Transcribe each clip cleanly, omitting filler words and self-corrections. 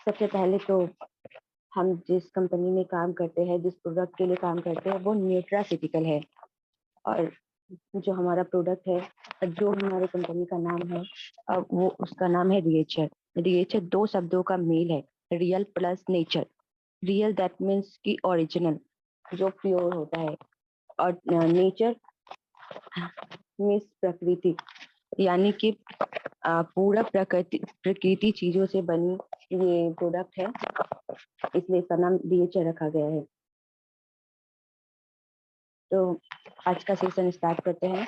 सबसे पहले तो हम जिस कंपनी में काम करते हैं, जिस प्रोडक्ट के लिए काम करते हैं, वो न्यूट्रास्यूटिकल है। और जो हमारा प्रोडक्ट है, जो हमारी कंपनी का नाम है, वो उसका नाम है रिएचर। रिएचर 2 शब्दों का मेल है, real plus nature. Real that means कि ओरिजिनल, जो प्योर होता है, और नेचर मीन्स प्रकृति, यानी कि पूरा प्रकृति चीजों से बनी ये प्रोडक्ट है, इसलिए इसका नाम रिएचर रखा गया है। तो आज का सेशन स्टार्ट करते हैं।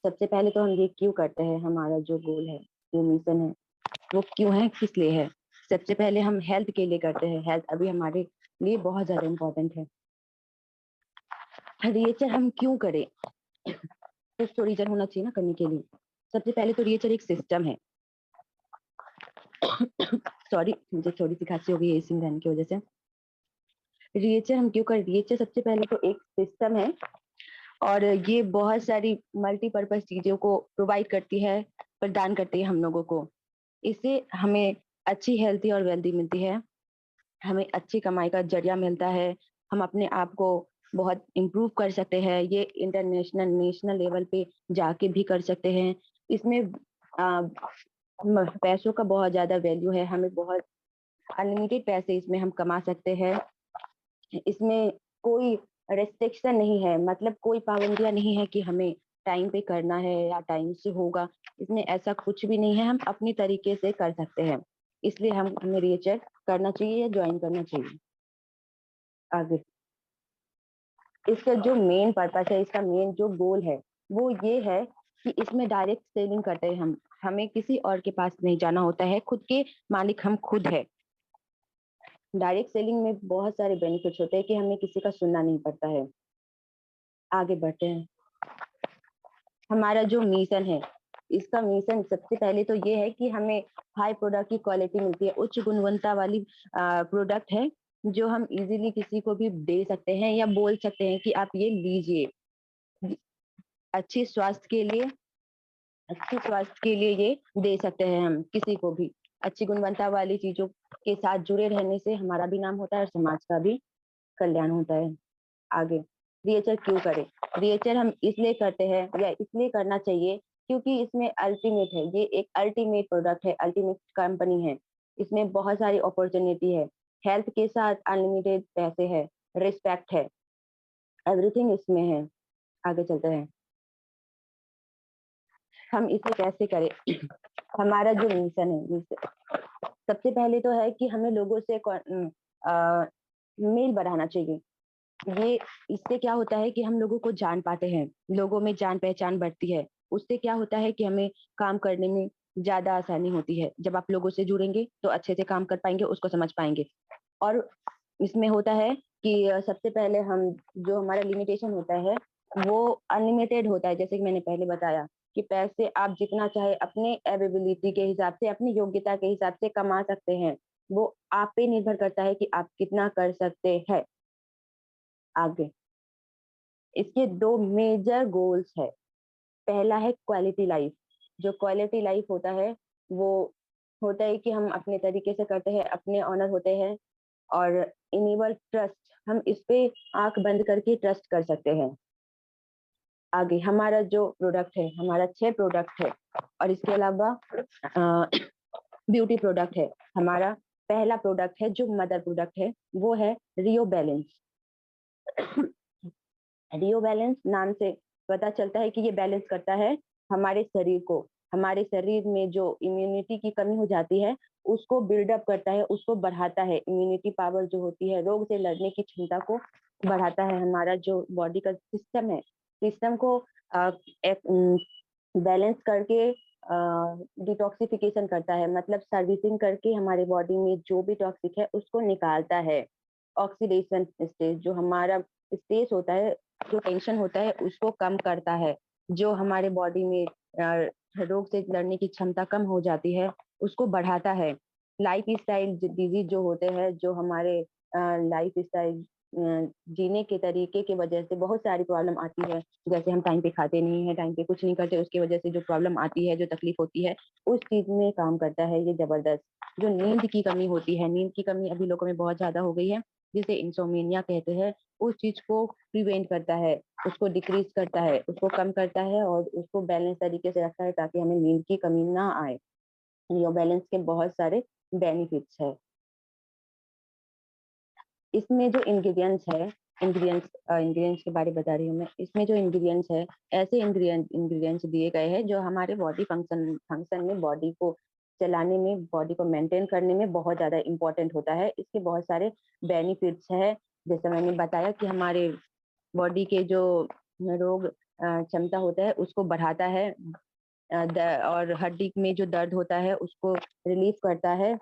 सबसे पहले तो हम ये क्यों करते हैं, हमारा जो गोल है, जो मिशन है, वो क्यों है, किस लिए है। सबसे पहले हम हेल्थ के लिए करते हैं। हेल्थ अभी हमारे लिए बहुत ज्यादा इम्पोर्टेंट है। रिएचर हम क्यों करें, कुछ तो रीजन होना चाहिए ना करने के लिए। सबसे पहले तो रिएचर एक सिस्टम है। सॉरी, मुझे थोड़ी सी खांसी हो गई है एसी में रहने की वजह से। रिएचर हम क्यों करें, रिएचर सबसे पहले तो एक सिस्टम है, और ये बहुत सारी मल्टीपर्पज चीजों को प्रोवाइड करती है, प्रदान करती है हम लोगों को। इससे हमें अच्छी हेल्थी और वेल्दी मिलती है, हमें अच्छी कमाई का जरिया मिलता है, हम अपने आप को बहुत इम्प्रूव कर सकते हैं। ये इंटरनेशनल नेशनल लेवल पे जाके भी कर सकते हैं। इसमें पैसों का बहुत ज्यादा वैल्यू है, हमें बहुत अनलिमिटेड पैसे इसमें हम कमा सकते हैं। इसमें कोई रेस्ट्रिक्शन नहीं है, मतलब कोई पाबंदियां नहीं है कि हमें टाइम पे करना है या टाइम से होगा। इसमें ऐसा कुछ भी नहीं है, हम अपनी तरीके से कर सकते हैं। इसलिए हमें रिएचर करना चाहिए या ज्वाइन करना चाहिए। आगे इसका जो मेन पर्पस है, इसका मेन जो गोल है, वो ये है कि इसमें डायरेक्ट सेलिंग करते हैं हम। हमें किसी और के पास नहीं जाना होता है, खुद के मालिक हम खुद है। डायरेक्ट सेलिंग में बहुत सारे बेनिफिट्स होते हैं कि हमें किसी का सुनना नहीं पड़ता है। आगे बढ़ते हैं। हमारा जो मिशन है, इसका मिशन सबसे पहले तो ये है कि हमें हाई प्रोडक्ट की क्वालिटी मिलती है, उच्च गुणवत्ता वाली प्रोडक्ट है, जो हम इजीली किसी को भी दे सकते हैं या बोल सकते हैं कि आप ये लीजिए। अच्छी स्वास्थ्य के लिए, अच्छी स्वास्थ्य के लिए ये दे सकते हैं हम किसी को भी। अच्छी गुणवत्ता वाली चीजों के साथ जुड़े रहने से हमारा भी नाम होता है और समाज का भी कल्याण होता है। आगे रिएचर क्यों करें, रिएचर हम इसलिए करते हैं या इसलिए करना चाहिए क्योंकि इसमें अल्टीमेट है, ये एक अल्टीमेट प्रोडक्ट है, अल्टीमेट कंपनी है। इसमें बहुत सारी अपॉर्चुनिटी है, हेल्थ के साथ अनलिमिटेड पैसे है, रिस्पेक्ट है, एवरीथिंग इसमें है। आगे चलते हैं, हम इसे कैसे करें। हमारा जो मिशन है, सबसे पहले तो है कि हमें लोगों से मेल बढ़ाना चाहिए। ये इससे क्या होता है कि हम लोगों को जान पाते हैं, लोगों में जान पहचान बढ़ती है। उससे क्या होता है कि हमें काम करने में ज्यादा आसानी होती है। जब आप लोगों से जुड़ेंगे तो अच्छे से काम कर पाएंगे, उसको समझ पाएंगे। और इसमें होता है कि सबसे पहले हम, जो हमारा लिमिटेशन होता है, वो अनलिमिटेड होता है। जैसे कि मैंने पहले बताया कि पैसे आप जितना चाहे अपने एबिलिटी के हिसाब से, अपनी योग्यता के हिसाब से कमा सकते हैं। वो आप पे निर्भर करता है कि आप कितना कर सकते हैं। आगे इसके 2 मेजर गोल्स है। पहला है क्वालिटी लाइफ। जो क्वालिटी लाइफ होता है, वो होता है कि हम अपने तरीके से करते हैं, अपने ऑनर होते हैं। और इनेबल ट्रस्ट, हम इस पे आंख बंद करके ट्रस्ट कर सकते हैं। आगे हमारा जो प्रोडक्ट है, हमारा 6 प्रोडक्ट है, और इसके अलावा ब्यूटी प्रोडक्ट है। हमारा पहला प्रोडक्ट है, जो मदर प्रोडक्ट है, वो है रियो बैलेंस। रियो बैलेंस नाम से पता चलता है कि ये बैलेंस करता है हमारे शरीर को। हमारे शरीर में जो इम्यूनिटी की कमी हो जाती है, उसको बिल्डअप करता है, उसको बढ़ाता है। इम्यूनिटी पावर जो होती है, रोग से लड़ने की क्षमता को बढ़ाता है। हमारा जो बॉडी का सिस्टम है, सिस्टम को बैलेंस करके डिटॉक्सिफिकेशन करता है, मतलब सर्विसिंग करके हमारे बॉडी में जो भी टॉक्सिक है उसको निकालता है। ऑक्सीडेशन स्टेज, जो हमारा स्टेज होता है, जो टेंशन होता है, उसको कम करता है। जो हमारे बॉडी में रोग से लड़ने की क्षमता कम हो जाती है, उसको बढ़ाता है। लाइफ स्टाइल डिजीज जो होते हैं, जो हमारे लाइफ स्टाइल जीने के तरीके की वजह से बहुत सारी प्रॉब्लम आती है। जैसे हम टाइम पे खाते नहीं हैं, टाइम पे कुछ नहीं करते, उसकी वजह से जो प्रॉब्लम आती है, जो तकलीफ होती है, उस चीज़ में काम करता है ये ज़बरदस्त। जो नींद की कमी होती है, नींद की कमी अभी लोगों में बहुत ज़्यादा हो गई है, जिसे इंसोम्निया कहते हैं, उस चीज़ को प्रिवेंट करता है, उसको डिक्रीज़ करता है, उसको कम करता है और उसको बैलेंस तरीके से रखता है ताकि हमें नींद की कमी ना आए। यो बैलेंस के बहुत सारे बेनिफिट्स है। इसमें जो इंग्रीडिएंट्स के बारे में बता रही हूँ मैं। इसमें जो इंग्रीडिएंट्स है, ऐसे इंग्रीडिएंट्स दिए गए हैं जो हमारे बॉडी फंक्शन फंक्शन में, बॉडी को चलाने में, बॉडी को मेंटेन करने में बहुत ज़्यादा इम्पोर्टेंट होता है। इसके बहुत सारे बेनिफिट्स हैं। जैसे मैंने बताया कि हमारे बॉडी के जो रोग क्षमता होता है उसको बढ़ाता है, और हड्डी में जो दर्द होता है उसको रिलीफ करता है।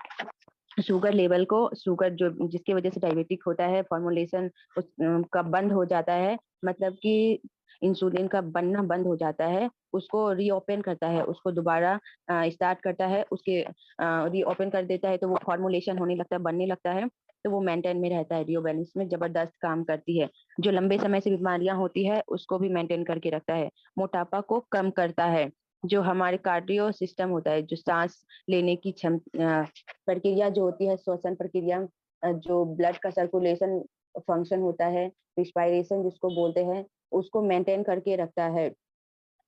शुगर लेवल को, शुगर जो जिसकी वजह से डायबिटिक होता है, फॉर्मुलेशन का बंद हो जाता है, मतलब कि इंसुलिन का बनना बंद हो जाता है, उसको रीओपन करता है, उसको दोबारा स्टार्ट करता है, उसके रीओपन कर देता है तो वो फॉर्मुलेशन होने लगता है, बनने लगता है, तो वो मेंटेन में रहता है, रियो बैलेंस में जबरदस्त काम करती है। जो लंबे समय से बीमारियां होती है उसको भी मेंटेन करके रखता है, मोटापा को कम करता है। जो हमारे कार्डियो सिस्टम होता है, जो सांस लेने की प्रक्रिया जो होती है, श्वसन प्रक्रिया, जो ब्लड का सर्कुलेशन फंक्शन होता है, रिस्पायरेशन जिसको बोलते हैं, उसको मेंटेन करके रखता है।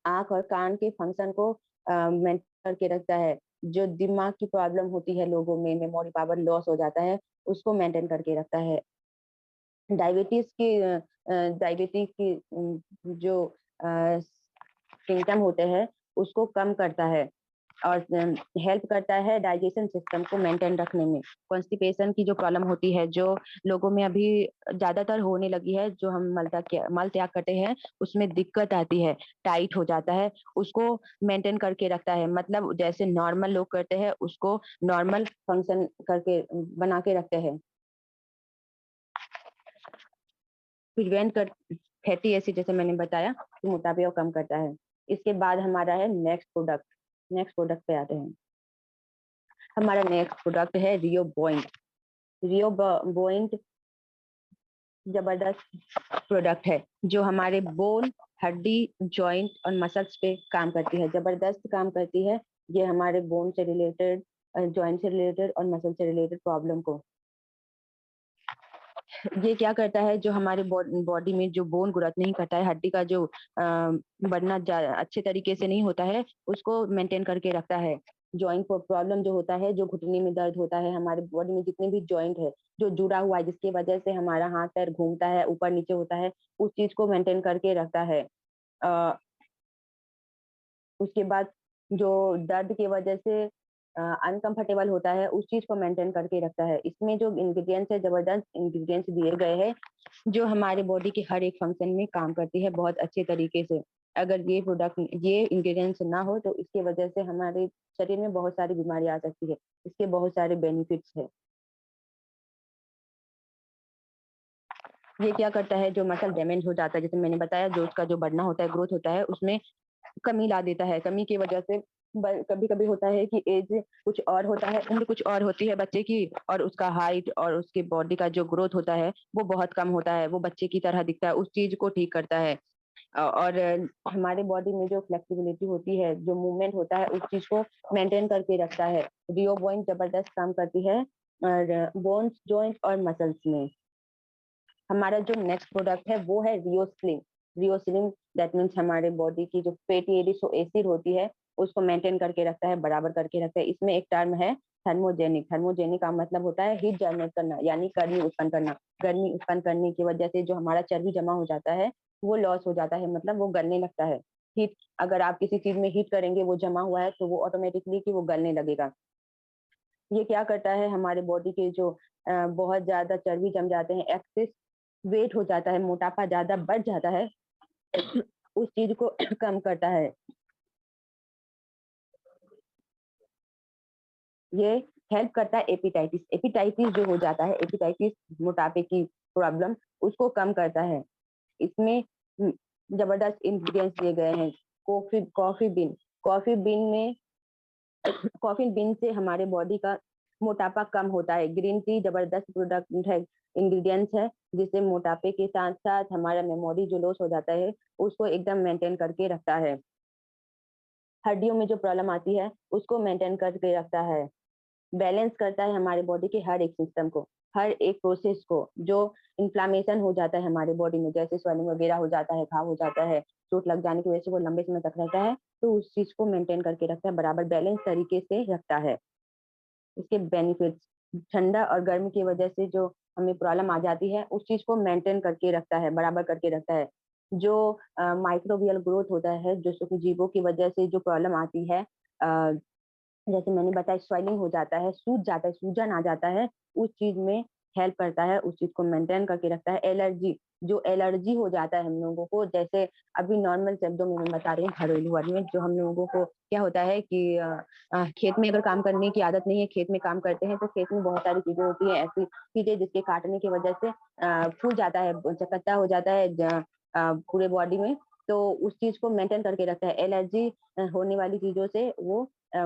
आँख और कान के फंक्शन को मेंटेन करके रखता है। जो दिमाग की प्रॉब्लम होती है लोगों में, मेमोरी पावर लॉस हो जाता है, उसको मेंटेन करके रखता है। डायबिटीज़ की डायबिटीज़ की जो सिम्पटम होते हैं, उसको कम करता है और हेल्प करता है डाइजेशन सिस्टम को मेंटेन रखने में। कॉन्स्टिपेशन की जो प्रॉब्लम होती है, जो लोगों में अभी ज़्यादातर होने लगी है, जो हम मल त्याग करते हैं, उसमें दिक्कत आती है, टाइट हो जाता है, उसको मेंटेन करके रखता है। मतलब जैसे नॉर्मल लोग करते हैं, उसको नॉर्मल फंक्शन करके बना के रखते हैं। प्रिवेंट कर फैटी एसिड, जैसे मैंने बताया, कि मोटापे को कम करता है। इसके बाद हमारा है नेक्स्ट प्रोडक्ट पे आते हैं। हमारा नेक्स्ट प्रोडक्ट है रियो बॉइंट। रियो बॉइंट जबरदस्त प्रोडक्ट है जो हमारे बोन, हड्डी, जॉइंट और मसल्स पे काम करती है, जबरदस्त काम करती है। ये हमारे बोन से रिलेटेड, जॉइंट से रिलेटेड और मसल से रिलेटेड प्रॉब्लम को, ये क्या करता है, जो हमारे बॉडी में जो बोन ग्रोथ नहीं करता है, हड्डी का जो बढ़ना अच्छे तरीके से नहीं होता है, उसको मेंटेन करके रखता है। जॉइंट प्रॉब्लम जो होता है, जो घुटने में दर्द होता है, हमारे बॉडी में जितने भी जॉइंट है जो जुड़ा हुआ है, जिसकी वजह से हमारा हाथ पैर घूमता है, ऊपर नीचे होता है, उस चीज को मेंटेन करके रखता है। अ, उसके बाद जो दर्द की वजह से अनकंफर्टेबल होता है, उस चीज को मेंटेन करके रखता है। इसमें जो इंग्रेडिएंट्स है, जबरदस्त इंग्रेडिएंट्स दिए गए हैं जो हमारे बॉडी के हर एक फंक्शन में काम करती है बहुत अच्छे तरीके से। अगर ये इंग्रेडिएंट्स ना हो तो इसकी वजह से हमारे शरीर में बहुत सारी बीमारी आ सकती है। इसके बहुत सारे बेनिफिट्स है। ये क्या करता है, जो मसल डैमेज हो जाता है, जैसे मैंने बताया, जो उसका जो बढ़ना होता है, ग्रोथ होता है, उसमें कमी ला देता है। कमी की वजह से कभी-कभी होता है कि एज कुछ और होता है, उम्र कुछ और होती है बच्चे की, और उसका हाइट और उसके बॉडी का जो ग्रोथ होता है, वो बहुत कम होता है, वो बच्चे की तरह दिखता है, उस चीज़ को ठीक करता है। और हमारे बॉडी में जो फ्लेक्सिबिलिटी होती है, जो मूवमेंट होता है, उस चीज़ को मेंटेन करके रखता है। रियो बॉइंट जबरदस्त काम करती है और बोन्स, जॉइंट और मसल्स में। हमारा जो नेक्स्ट प्रोडक्ट है वो है रियोस्लिम। रियोस्लिम दैट मीन्स हमारे बॉडी की जो फैटी एसिड होती है, उसको मेंटेन करके रखता है, बराबर करके रखता है। इसमें एक टर्म है थर्मोजेनिक। थर्मोजेनिक का मतलब होता है हीट जनरेट करना, यानी गर्मी उत्पन्न करना। गर्मी उत्पन्न करने की वजह से जो हमारा चर्बी जमा हो जाता है, वो लॉस हो जाता है, मतलब वो गलने लगता है। हीट, अगर आप किसी चीज में हीट करेंगे, वो जमा हुआ है तो वो ऑटोमेटिकली कि वो गलने लगेगा। ये क्या करता है, हमारे बॉडी के जो बहुत ज्यादा चर्बी जम जाते हैं, एक्सेस वेट हो जाता है, मोटापा ज्यादा बढ़ जाता है, उस चीज को कम करता है। ये हेल्प करता है एपिटाइटिस। एपिटाइटिस जो हो जाता है, एपिटाइटिस मोटापे की प्रॉब्लम, उसको कम करता है। इसमें जबरदस्त इंग्रेडिएंट्स दिए गए हैं। Coffee coffee bean coffee bean में कॉफी बीन से हमारे बॉडी का मोटापा कम होता है। ग्रीन टी जबरदस्त प्रोडक्ट है, इंग्रेडिएंट्स है, जिससे मोटापे के साथ-साथ हमारा मेमोरी जो लॉस हो जाता है, उसको एकदम मेंटेन करके रखता है। हड्डियों में जो प्रॉब्लम आती है, उसको मेंटेन करके रखता है। बैलेंस करता है हमारे बॉडी के हर एक सिस्टम को, हर एक प्रोसेस को। जो इन्फ्लेमेशन हो जाता है हमारे बॉडी में, जैसे स्वेलिंग वगैरह हो जाता है, घाव हो जाता है, चोट लग जाने की वजह से वो लंबे समय तक रहता है, तो उस चीज़ को मेंटेन करके रखता है, बराबर बैलेंस तरीके से रखता है। इसके बेनिफिट्स, ठंडा और गर्म की वजह से जो हमें प्रॉब्लम आ जाती है, उस चीज़ को मेंटेन करके रखता है, बराबर करके रखता है। जो माइक्रोबियल ग्रोथ होता है, जो सूक्ष्मजीवों की वजह से जो प्रॉब्लम आती है, अ, जैसे मैंने बताया स्वेलिंग हो जाता है, सूज जाता है, सूजन आ जाता है, उस चीज़ में हेल्प करता है, उस चीज़ को मेंटेन करके रखता है। एलर्जी, जो एलर्जी हो जाता है हम लोगों को, जैसे अभी नॉर्मल शब्दों में मैं बता रही हूँ, घरेलू वर्ड में, जो हम लोगों को क्या होता है कि खेत में अगर काम करने की आदत नहीं है, खेत में काम करते हैं, तो खेत में बहुत सारी चीज़ें होती हैं, ऐसी चीज़ें जिसके काटने की वजह से फूल जाता है, चकत्ता हो जाता है पूरे बॉडी में, तो उस चीज़ को मेंटेन करके रखता है। एलर्जी होने वाली चीज़ों से वो अ,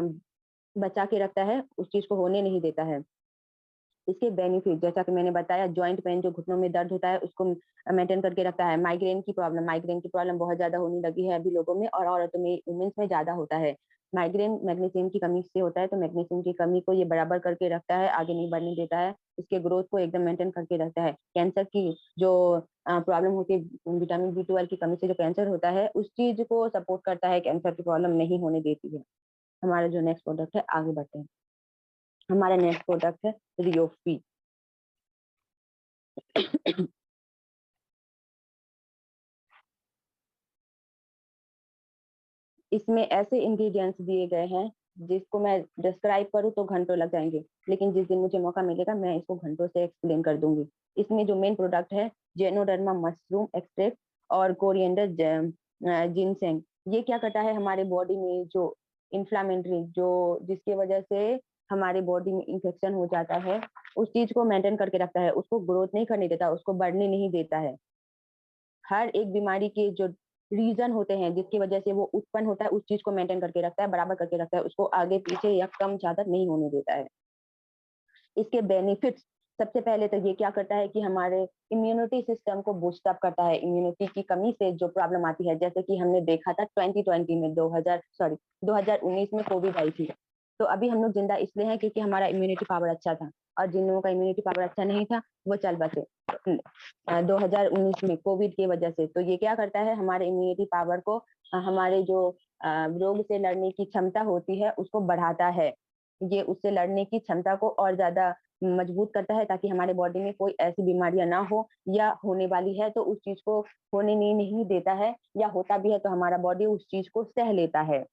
बचा के रखता है, उस चीज़ को होने नहीं देता है। इसके बेनिफिट जैसा कि मैंने बताया, जॉइंट पेन जो घुटनों में दर्द होता है, उसको मेंटेन करके रखता है। माइग्रेन की प्रॉब्लम बहुत ज़्यादा होने लगी है अभी लोगों में, और औरतों में, वुमेन्स में ज़्यादा होता है। माइग्रेन मैग्नीशियम की कमी से होता है, तो मैग्नीशियम की कमी को ये बराबर करके रखता है, आगे नहीं बढ़ने देता है, उसके ग्रोथ को एकदम मेंटेन करके रखता है। कैंसर की जो प्रॉब्लम होती है, विटामिन बी 12 की कमी से जो कैंसर होता है, उस चीज़ को सपोर्ट करता है, कैंसर की प्रॉब्लम नहीं होने देती है। हमारा जो नेक्स्ट प्रोडक्ट है, आगे बढ़ते हैं। हमारा नेक्स्ट प्रोडक्ट है रियोफी। इसमें ऐसे इंग्रेडिएंट्स दिए गए हैं, जिसको मैं डिस्क्राइब करूँ तो घंटों लग जाएँगे, लेकिन जिस दिन मुझे मौका मिलेगा मैं इसको घंटों से एक्सप्लेन कर दूँगी। इसमें जो मेन प्रोडक्ट है, जेनोडर्मा मशरूम एक्सट्रैक्ट और कोरिएंडर जिनसेंग। ये क्या करता है हमारे बॉडी में जो इन्फ्लेमेटरी, जो जिसकी वजह से हमारे बॉडी में इन्फेक्शन हो जाता है, उस चीज़ को मेंटेन करके रखता है, उसको ग्रोथ नहीं करने देता, उसको बढ़ने नहीं देता है। हर एक बीमारी के जो रीज़न होते हैं, जिसकी वजह से वो उत्पन्न होता है, उस चीज़ को मेंटेन करके रखता है, बराबर करके रखता है, उसको आगे-पीछे या कम-ज़्यादा नहीं होने देता है। इसके बेनिफिट्स, सबसे पहले तो ये क्या करता है कि हमारे इम्यूनिटी सिस्टम को बूस्ट अप करता है। इम्यूनिटी की कमी से जो प्रॉब्लम आती है, जैसे कि हमने देखा था 2020 में 2019 में कोविड आई थी। तो अभी हम लोग ज़िंदा इसलिए हैं क्योंकि हमारा इम्यूनिटी पावर अच्छा था, और जिन लोगों का इम्यूनिटी पावर अच्छा नहीं था, वो चल बसे। 2019 में कोविड की वजह से। तो ये क्या करता है, हमारे इम्यूनिटी पावर को हमारे जो रोग से लड़ने की क्षमता होती है, उसको बढ़ाता है। ये उससे लड़ने की क्षमता को और ज़्यादा मजबूत करता है, ताकि हमारे बॉडी में कोई ऐसी बीमारियाँ ना हो, या होने वाली है तो उस चीज़ को होने नहीं देता है, या होता भी है तो हमारा बॉडी उस चीज़ को सह लेता है।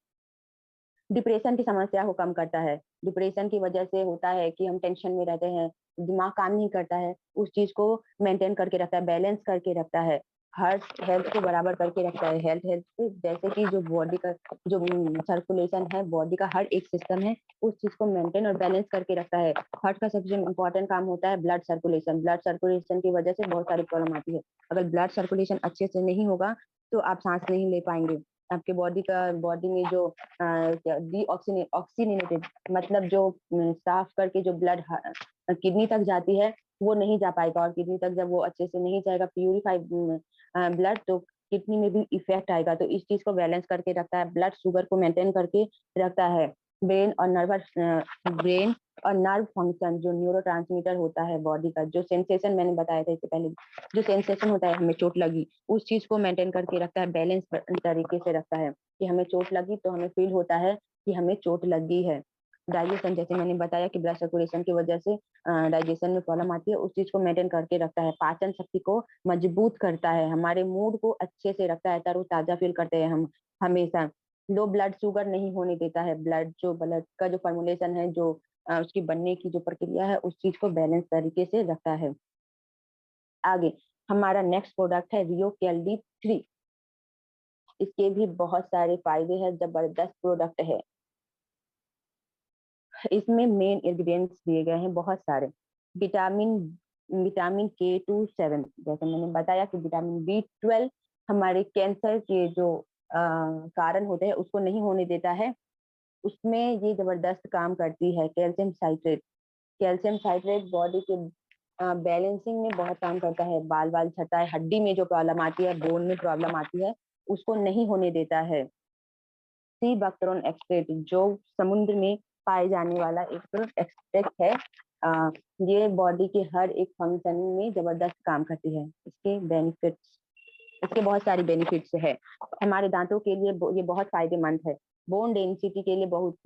डिप्रेशन की समस्या को कम करता है। डिप्रेशन की वजह से होता है कि हम टेंशन में रहते हैं, दिमाग काम नहीं करता है, उस चीज़ को मेंटेन करके रखता है, बैलेंस करके रखता है। हर हेल्थ को बराबर करके रखता है। हेल्थ हेल्थ से जैसे कि जो बॉडी का जो सर्कुलेशन है, बॉडी का हर एक सिस्टम है, उस चीज़ को मेंटेन और बैलेंस करके रखता है। हार्ट का सबसे इम्पोर्टेंट काम होता है ब्लड सर्कुलेशन। ब्लड सर्कुलेशन की वजह से बहुत सारी प्रॉब्लम आती है। अगर ब्लड सर्कुलेशन अच्छे से नहीं होगा, तो आप साँस नहीं ले पाएँगे। आपके बॉडी में जो ऑक्सीनेटेड, मतलब जो साफ करके जो ब्लड किडनी तक जाती है, वो नहीं जा पाएगा, और किडनी तक जब वो अच्छे से नहीं जाएगा प्यूरिफाइड ब्लड, तो किडनी में भी इफेक्ट आएगा। तो इस चीज़ को बैलेंस करके रखता है, ब्लड शुगर को मेंटेन करके रखता है। ब्रेन और ब्रेन और नर्व फंक्शन, जो न्यूरोट्रांसमीटर होता है बॉडी का, जो सेंसेशन मैंने बताया था इससे पहले, जो सेंसेशन होता है हमें चोट लगी, उस चीज़ को मेंटेन करके रखता है, बैलेंस तरीके से रखता है। कि हमें चोट लगी तो हमें फील होता है कि हमें चोट लगी है। डाइजेशन, जैसे मैंने बताया कि ब्लड सर्कुलेशन की वजह से डाइजेशन में प्रॉब्लम आती है, उस चीज़ को मेंटेन करके रखता है। पाचन शक्ति को मजबूत करता है, हमारे मूड को अच्छे से रखता है, तरोताज़ा फील करते हैं हम हमेशा। लो ब्लड शुगर नहीं होने देता है, ब्लड का जो फॉर्मुलेशन है, जो उसकी बनने की जो प्रक्रिया है, उस चीज़ को बैलेंस तरीके से रखता है। आगे हमारा नेक्स्ट प्रोडक्ट है रियो कैल्डी 3। इसके भी बहुत सारे फायदे हैं, जबरदस्त प्रोडक्ट है। इसमें मेन इंग्रेडिएंट्स दिए गए हैं बहुत सारे। विटामिन विटामिन K27, जैसे मैंने बताया कि विटामिन B12 हमारे कैंसर के जो कारण होते हैं, उसको नहीं होने देता है। उसमें ये जबरदस्त काम करती है। Calcium citrate, calcium citrate body के बैलेंसिंग में बहुत काम करता है, बाल बाल झड़ता है, हड्डी में जो प्रॉब्लम आती है, बोन में प्रॉब्लम आती है, उसको नहीं होने देता है। सी बकथ्रोन एक्सट्रैक्ट जो समुद्र में पाए जाने वाला एक एक्सट्रैक्ट है, ये बॉडी के हर एक फंक्शन में जबरदस्त काम करती है। इसके बहुत सारी बेनिफिट्स है। हमारे दांतों के लिए ये बहुत फायदेमंद है। बोन डेंसिटी के लिए बहुत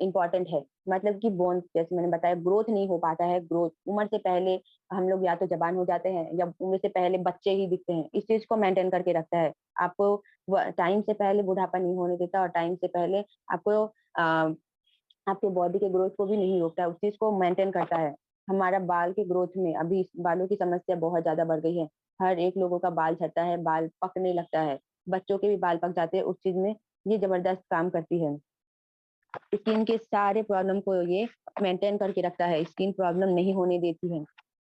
इम्पोर्टेंट है। मतलब कि बोन, जैसे मैंने बताया, ग्रोथ नहीं हो पाता है। ग्रोथ उम्र से पहले हम लोग या तो जवान हो जाते हैं या उम्र से पहले बच्चे ही दिखते हैं। इस चीज को मेंटेन करके रखता है। आपको टाइम से पहले बुढ़ापा नहीं होने देता और टाइम से पहले आपको आपके बॉडी के ग्रोथ को भी नहीं रोकता है, उस चीज को मेंटेन करता है। हमारा बाल के ग्रोथ में अभी बालों की समस्या बहुत ज्यादा बढ़ गई है। हर एक लोगों का बाल झड़ता है, बाल पकने लगता है, बच्चों के भी बाल पक जाते हैं। उस चीज में ये जबरदस्त काम करती है। स्किन के सारे प्रॉब्लम को ये मेंटेन करके रखता है, स्किन प्रॉब्लम नहीं होने देती है।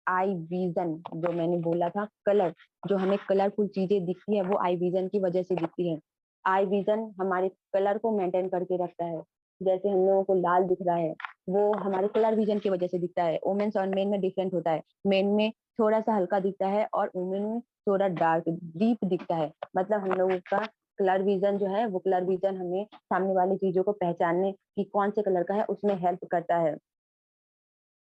आई विजन, जो मैंने बोला था, कलर, जो हमें कलरफुल चीजें दिखती है वो आई विजन की वजह से दिखती है। आई विजन हमारे कलर को मेंटेन करके रखता है। जैसे हम लोगों को लाल दिख रहा है, वो हमारे कलर विजन की वजह से दिखता है। वुमेन्स और मेन में डिफरेंट होता है। मेन में थोड़ा सा हल्का दिखता है और वुमेन में थोड़ा डार्क डीप दिखता है। मतलब हम लोगों का कलर विजन जो है, वो कलर विजन हमें सामने वाली चीजों को पहचानने की कौन से कलर का है उसमें हेल्प करता है।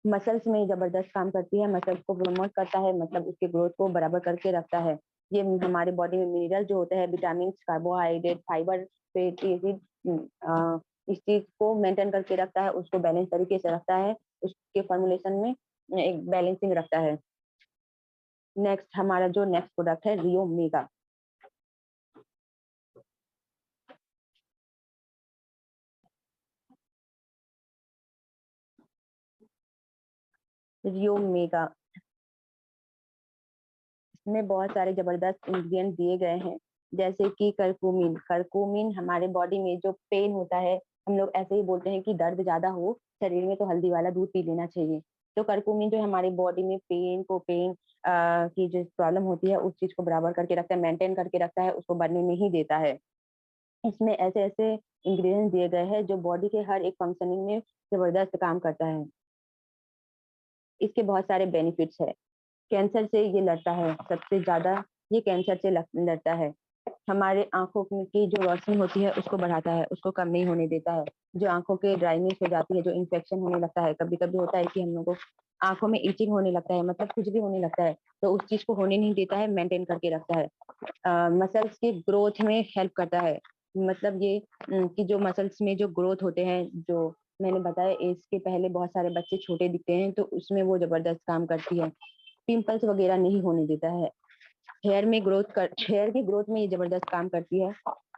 मसल्स में जबरदस्त काम करती है, मसल्स को प्रमोट करता है, मतलब उसके ग्रोथ को बराबर करके रखता है। ये हमारे बॉडी में मिनरल जो होते हैं, vitamin, carbohydrate, fibre, fatty acid, इस चीज को मेंटेन करके रखता है, उसको बैलेंस तरीके से रखता है, उसके फॉर्मुलेशन में एक बैलेंसिंग रखता है। नेक्स्ट हमारा जो नेक्स्ट प्रोडक्ट है, रियो मेगा। रियो मेगा में बहुत सारे जबरदस्त इंग्रेडिएंट दिए गए हैं, जैसे कि करकुमिन। करकुमिन हमारे बॉडी में जो पेन होता है, हम लोग ऐसे ही बोलते हैं कि दर्द ज्यादा हो शरीर में तो हल्दी वाला दूध पी लेना चाहिए। तो करकुमिन जो हमारी बॉडी में पेन की जो प्रॉब्लम होती है, उस चीज को बराबर करके रखता है, मेंटेन करके रखता है, उसको बढ़ने नहीं देता है। इसमें ऐसे ऐसे इंग्रेडिएंट्स दिए गए हैं जो बॉडी के हर एक फंक्शनिंग में जबरदस्त काम करता है। इसके बहुत सारे बेनिफिट्स है। कैंसर से ये लड़ता है, सबसे ज्यादा ये कैंसर से लड़ता है। हमारे आंखों की जो रोशनी होती है उसको बढ़ाता है, उसको कम नहीं होने देता है। जो आंखों के ड्राइनेस हो जाती है, जो इन्फेक्शन होने लगता है, कभी कभी होता है कि हम लोगों को आंखों में ईचिंग होने लगता है, मतलब कुछ भी होने लगता है, तो उस चीज को होने नहीं देता है, मेंटेन करके रखता है। मसल्स की ग्रोथ में हेल्प करता है। मतलब ये कि जो मसल्स में जो ग्रोथ होते हैं, जो मैंने बताया एज के पहले बहुत सारे बच्चे छोटे दिखते हैं, तो उसमें वो जबरदस्त काम करती है। पिंपल्स वगैरह नहीं होने देता है। हेयर की ग्रोथ में ये जबरदस्त काम करती है।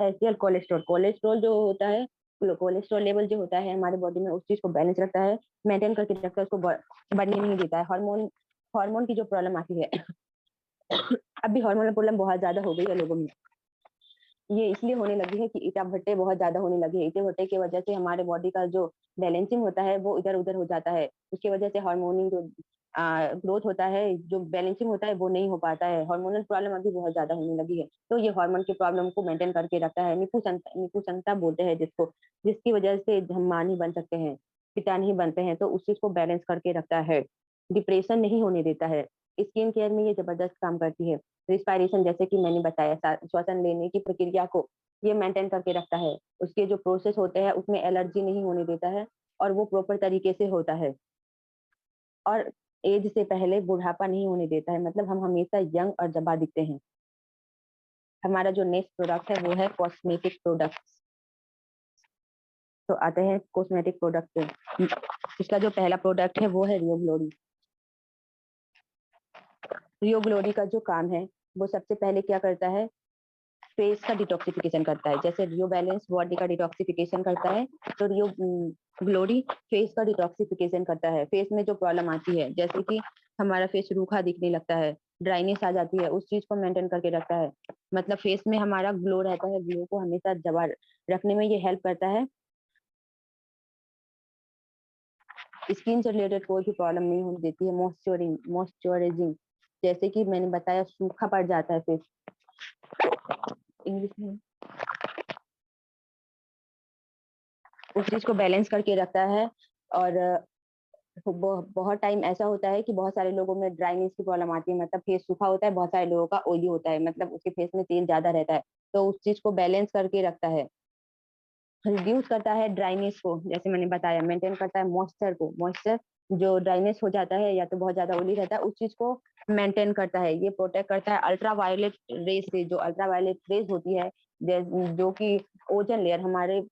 एचडीएल कोलेस्ट्रॉल, कोलेस्ट्रॉल जो होता है, कोलेस्ट्रॉल लेवल जो होता है हमारे बॉडी में, उस चीज को बैलेंस रखता है, मेंटेन करके रखता है, उसको बढ़ने नहीं देता है। हार्मोन हार्मोन की जो प्रॉब्लम आती है अभी हार्मोनल प्रॉब्लम बहुत ज्यादा हो गई है लोगों में। ये इसलिए होने लगी है कि ईटा भट्टे बहुत ज्यादा होने लगे हैं। ईटे भट्टे की वजह से हमारे बॉडी का जो बैलेंसिंग होता है वो इधर उधर हो जाता है। उसकी वजह से हार्मोनिंग जो ग्रोथ होता है, जो बैलेंसिंग होता है, वो नहीं हो पाता है। हार्मोनल प्रॉब्लम अभी बहुत ज्यादा होने लगी है, तो ये हार्मोन की प्रॉब्लम को मेंटेन करके रखता है। निपुसंता बोलते हैं जिसको, जिसकी वजह से हम मां नहीं बन सकते हैं, पिता नहीं बनते हैं, तो उस चीज को बैलेंस करके रखता है। डिप्रेशन नहीं होने देता है। स्किन केयर में ये जबरदस्त काम करती है। रिस्पायरेशन, जैसे कि मैंने बताया, श्वसन लेने की प्रक्रिया को ये मेंटेन करके रखता है। उसके जो प्रोसेस होते हैं उसमें एलर्जी नहीं होने देता है, और वो प्रॉपर तरीके से होता है। और एज से पहले बुढ़ापा नहीं होने देता है, मतलब हम हमेशा यंग और जबा दिखते हैं। हमारा जो नेक्स्ट प्रोडक्ट है वो है कॉस्मेटिक प्रोडक्ट। तो आते हैं कॉस्मेटिक प्रोडक्ट पे। इसका जो पहला प्रोडक्ट है वो है रियो ग्लोरी। रियो ग्लोरी का जो काम है, वो सबसे पहले क्या करता है, फेस का डिटॉक्सिफिकेशन करता है। जैसे रियो बैलेंस बॉडी का डिटॉक्सिफिकेशन करता है, तो रियो ग्लोरी फेस का डिटॉक्सिफिकेशन करता है। फेस में जो प्रॉब्लम आती है, जैसे कि हमारा फेस रूखा दिखने लगता है, ड्राइनेस आ जाती है, उस चीज को मेंटेन करके रखता है। मतलब फेस में हमारा ग्लो रहता है, ग्लो को हमेशा जवा रखने में ये हेल्प करता है। स्किन से रिलेटेड कोई भी प्रॉब्लम नहीं होने देती है। मॉइस्चराइजिंग, जैसे कि मैंने बताया, सूखा पड़ जाता है फेस, इंग्लिश में, उस चीज को बैलेंस करके रखता है। और बहुत टाइम ऐसा होता है कि बहुत सारे लोगों में ड्राइनेस की प्रॉब्लम आती है, मतलब फेस सूखा होता है, बहुत सारे लोगों का ऑयली होता है, मतलब उसके फेस में तेल ज़्यादा रहता है, तो उस चीज़ को बैलेंस करके रखता है। रिड्यूस करता है ड्राइनेस को, जैसे मैंने बताया, मेंटेन करता है मॉइस्चर को, मॉइस्चर जो ड्राइनेस हो जाता है या तो बहुत ज्यादा ऑयली रहता है उस चीज को मेंटेन करता है। ये प्रोटेक्ट करता है अल्ट्रा वायलेट रेज से, जो अल्ट्रा वायलेट रेज होती है, जो कि ओजन लेयर, हमारे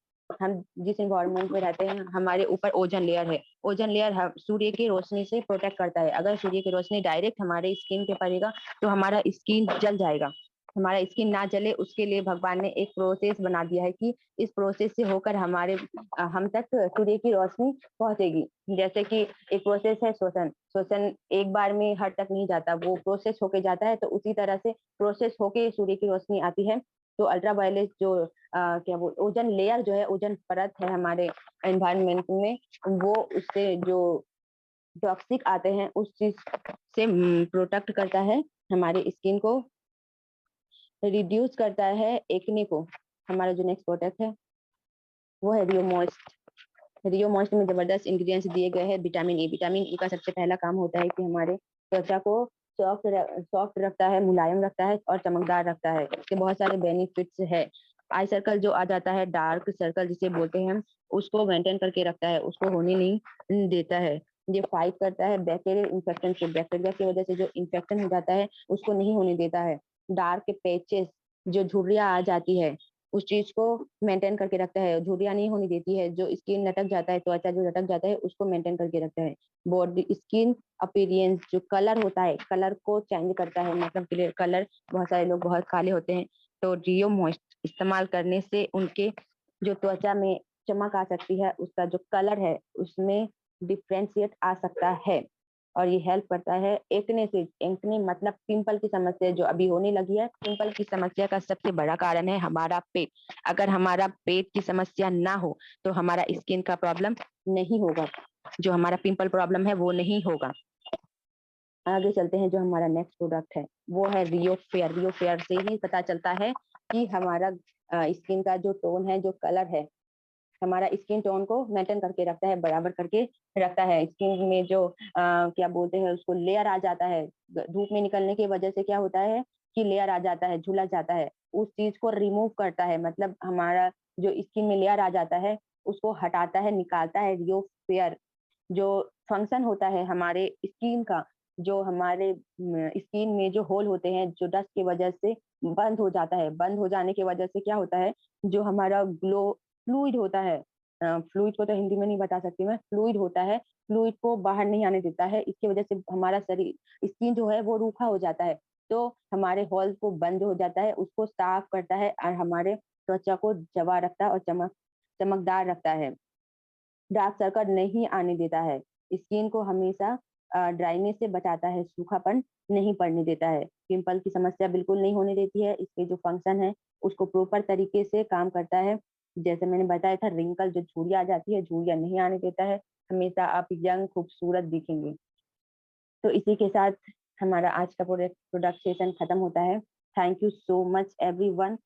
हम जिस इन्वायरमेंट में रहते हैं हमारे ऊपर ओजन लेयर है, ओजन लेयर सूर्य की रोशनी से प्रोटेक्ट करता है। अगर सूर्य की रोशनी डायरेक्ट हमारे स्किन पे पड़ेगा तो हमारा स्किन जल जाएगा। हमारा स्किन ना जले उसके लिए भगवान ने एक प्रोसेस बना दिया है कि इस प्रोसेस से होकर हम तक सूर्य की रोशनी पहुंचेगी। जैसे कि एक प्रोसेस है श्वसन, श्वसन एक बार में हर तक नहीं जाता, वो प्रोसेस होके जाता है, तो उसी तरह से प्रोसेस होके सूर्य की रोशनी आती है। तो अल्ट्रावायलेट जो क्या वो ओजन लेयर जो है, ओजन परत है हमारे एनवायरनमेंट में, वो उससे जो टॉक्सिक आते हैं उस चीज से प्रोटेक्ट करता है हमारे स्किन को, रिड्यूस करता है एक्ने को। हमारा जो नेक्स्ट प्रोडक्ट है वो है रियो मॉइस्ट। रियो मॉइस्ट में जबरदस्त इंग्रेडिएंट्स दिए गए हैं। विटामिन ए, विटामिन ई का सबसे पहला काम होता है कि हमारे त्वचा को सॉफ्ट रखता है, मुलायम रखता है और चमकदार रखता है। इसके बहुत सारे बेनिफिट्स है। आई सर्कल जो आ जाता है, डार्क सर्कल जिसे बोलते हैं हम, उसको मेंटेन करके रखता है, उसको होने नहीं देता है। ये फाइट करता है बैक्टीरियल इन्फेक्शन से, बैक्टीरिया की वजह से जो इन्फेक्शन हो जाता है उसको नहीं होने देता है। डार्क पैचेस, जो झुर्रियां आ जाती है, उस चीज को मेंटेन करके रखता है, झुर्रियां नहीं होने देती है। जो स्किन लटक जाता है, त्वचा जो लटक जाता है उसको मेंटेन करके रखता है। बॉडी स्किन अपीयरेंस, जो कलर होता है, कलर को चेंज करता है, मतलब क्लियर कलर, बहुत सारे लोग बहुत काले होते हैं, तो रियो मॉइस्ट इस्तेमाल करने से उनके जो त्वचा में चमक आ सकती है, उसका जो कलर है उसमें डिफ्रेंशिएट आ सकता है। और ये हेल्प करता है एक्ने से। एक्ने मतलब पिंपल की समस्या जो अभी होने लगी है, पिंपल की समस्या का सबसे बड़ा कारण है हमारा पेट। अगर हमारा पेट की समस्या ना हो तो हमारा स्किन का प्रॉब्लम नहीं होगा, जो हमारा पिंपल प्रॉब्लम है वो नहीं होगा। आगे चलते हैं, जो हमारा नेक्स्ट प्रोडक्ट है वो है रियो फेयर। रियो फेयर से ही पता चलता है कि हमारा स्किन का जो टोन है, जो कलर है, हमारा स्किन टोन को मेंटेन करके रखता है, बराबर करके रखता है। स्किन में जो क्या बोलते हैं उसको, लेयर आ जाता है, धूप में निकलने की वजह से क्या होता है कि लेयर आ जाता है, झुलस जाता है, उस चीज को रिमूव करता है। मतलब हमारा जो स्किन में लेयर आ जाता है उसको हटाता है, निकालता है रियो फेयर। जो फंक्शन होता है हमारे स्किन का, जो हमारे स्किन में जो होल होते हैं, जो डस्ट की वजह से बंद हो जाता है, बंद हो जाने की वजह से क्या होता है, जो हमारा ग्लो फ्लूइड होता है, फ्लूइड को तो हिंदी में नहीं बता सकती मैं, फ्लूइड होता है, फ्लूइड को बाहर नहीं आने देता है। इसकी वजह से हमारा शरीर, स्किन जो है वो रूखा हो जाता है, तो हमारे हॉल को बंद हो जाता है, उसको साफ करता है और हमारे त्वचा को जवा रखता है और चमकदार रखता है। डार्क सर्कल नहीं आने देता है, स्किन को हमेशा ड्राइनेस से बचाता है, सूखापन नहीं पड़ने देता है, पिंपल की समस्या बिल्कुल नहीं होने देती है। इसके जो फंक्शन है उसको प्रॉपर तरीके से काम करता है। जैसे मैंने बताया था, रिंकल जो झुर्रियां आ जाती है, झुर्रियां नहीं आने देता है, हमेशा आप यंग खूबसूरत दिखेंगे। तो इसी के साथ हमारा आज का प्रोडक्ट सेशन खत्म होता है। Thank you so much everyone